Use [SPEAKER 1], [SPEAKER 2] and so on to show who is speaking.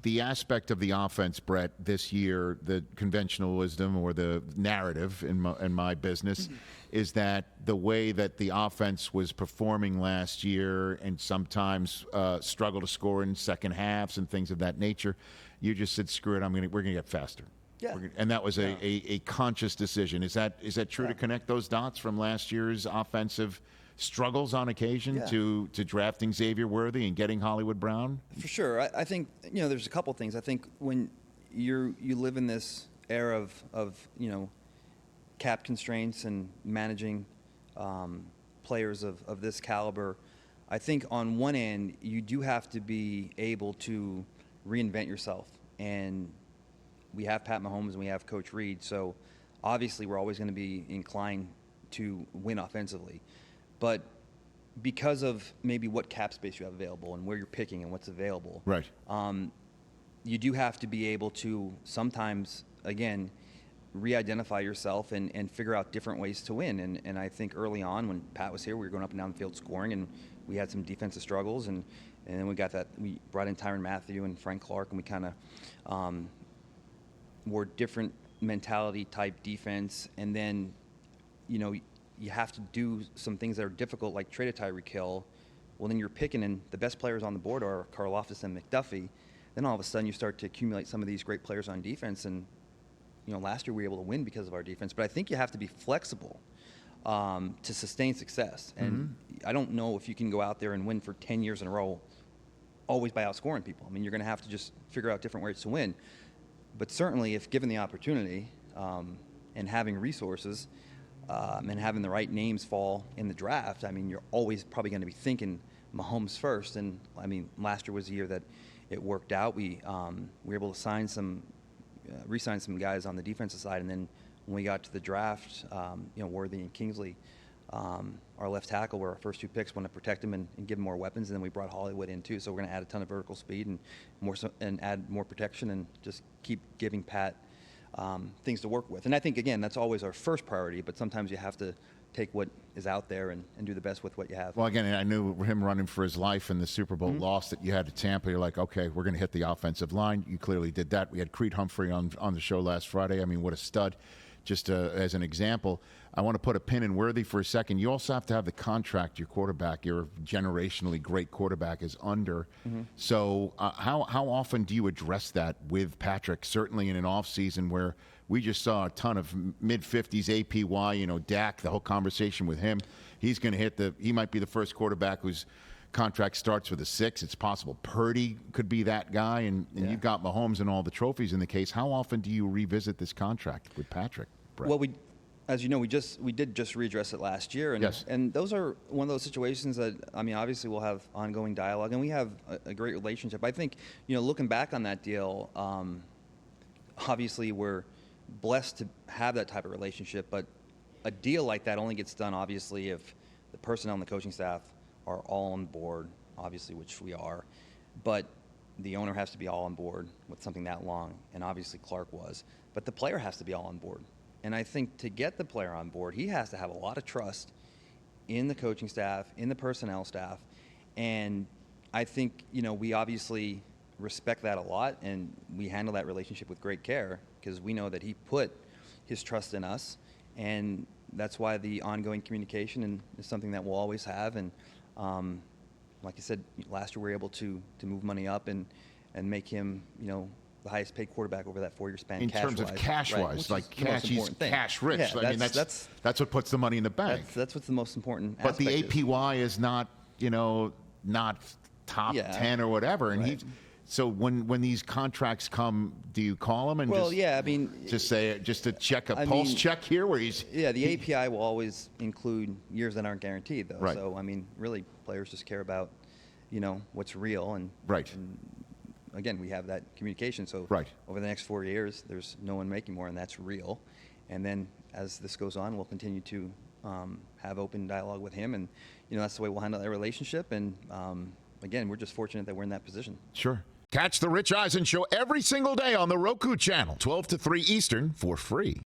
[SPEAKER 1] the aspect of the offense, Brett, this year, the conventional wisdom or the narrative in my business is that the way that the offense was performing last year and sometimes struggle to score in second halves and things of that nature, you just said, screw it, we're going to get faster.
[SPEAKER 2] Yeah.
[SPEAKER 1] And that was a conscious decision. Is that true to connect those dots from last year's offensive struggles on occasion to drafting Xavier Worthy and getting Hollywood Brown?
[SPEAKER 2] For sure. I think, there's a couple things. I think when you live in this era of cap constraints and managing players of this caliber, I think on one end, you do have to be able to reinvent yourself. And we have Pat Mahomes and we have Coach Reed, so obviously we're always going to be inclined to win offensively. But because of maybe what cap space you have available and where you're picking and what's available,
[SPEAKER 1] right?
[SPEAKER 2] You do have to be able to sometimes, again, re-identify yourself and figure out different ways to win. And I think early on when Pat was here, we were going up and down the field scoring, and we had some defensive struggles, and then we brought in Tyrann Mathieu and Frank Clark, and we kind of more different mentality type defense. And then, you have to do some things that are difficult, like trade a Tyreek Hill. Well, then you're picking, and the best players on the board are Karlaftis and McDuffie. Then all of a sudden you start to accumulate some of these great players on defense. And, last year we were able to win because of our defense. But I think you have to be flexible to sustain success. And I don't know if you can go out there and win for 10 years in a row always by outscoring people. I mean, you're going to have to just figure out different ways to win. But certainly, if given the opportunity and having resources and having the right names fall in the draft, I mean, you're always probably going to be thinking Mahomes first. And, I mean, last year was the year that it worked out. We were able to re-sign some guys on the defensive side. And then when we got to the draft, Worthy and Kingsley, our left tackle, were our first two picks, want to protect him and give him more weapons. And then we brought Hollywood in too, so we're going to add a ton of vertical speed and add more protection and just keep giving Pat things to work with. And I think, again, that's always our first priority, but sometimes you have to take what is out there and do the best with what you have.
[SPEAKER 1] Well, again, I knew him running for his life in the Super Bowl loss that you had to Tampa. You're like, okay, we're going to hit the offensive line. You clearly did that. We had Creed Humphrey on the show last Friday. I mean, what a stud. Just as an example, I want to put a pin in Worthy for a second. You also have to have the contract your quarterback, your generationally great quarterback, is under. So how often do you address that with Patrick, certainly in an offseason where we just saw a ton of mid-50s APY, Dak, the whole conversation with him. He's going to he might be the first quarterback whose contract starts with a 6. It's possible Purdy could be that guy, and you've got Mahomes and all the trophies in the case. How often do you revisit this contract with Patrick, Brett?
[SPEAKER 2] Well, as you know, we did just readdress it last year, and and those are one of those situations that, I mean, obviously we'll have ongoing dialogue, and we have a great relationship. I think, looking back on that deal, obviously we're blessed to have that type of relationship, but a deal like that only gets done, obviously, if the personnel and the coaching staff are all on board, obviously, which we are, but the owner has to be all on board with something that long, and obviously Clark was, but the player has to be all on board. And I think to get the player on board, he has to have a lot of trust in the coaching staff, in the personnel staff, and I think, we obviously respect that a lot, and we handle that relationship with great care because we know that he put his trust in us, and that's why the ongoing communication is something that we'll always have. And like I said, last year we were able to move money up and make him, the highest paid quarterback over that 4-year span.
[SPEAKER 1] In terms of cash-wise, like he's cash rich.
[SPEAKER 2] Yeah,
[SPEAKER 1] I mean, that's what puts the money in the bank.
[SPEAKER 2] That's what's the most important
[SPEAKER 1] aspect. But the APY is not, not top 10 or whatever. And so when these contracts come, do you call him and just to check a pulse check here where he's...
[SPEAKER 2] Yeah, the API will always include years that aren't guaranteed, though.
[SPEAKER 1] Right.
[SPEAKER 2] So, I mean, really, players just care about, what's real. And again, we have that communication. So over the next 4 years, there's no one making more, and that's real. And then as this goes on, we'll continue to have open dialogue with him. And, that's the way we'll handle that relationship. And, again, we're just fortunate that we're in that position.
[SPEAKER 1] Sure. Catch the Rich Eisen Show every single day on the Roku channel, 12 to 3 Eastern, for free.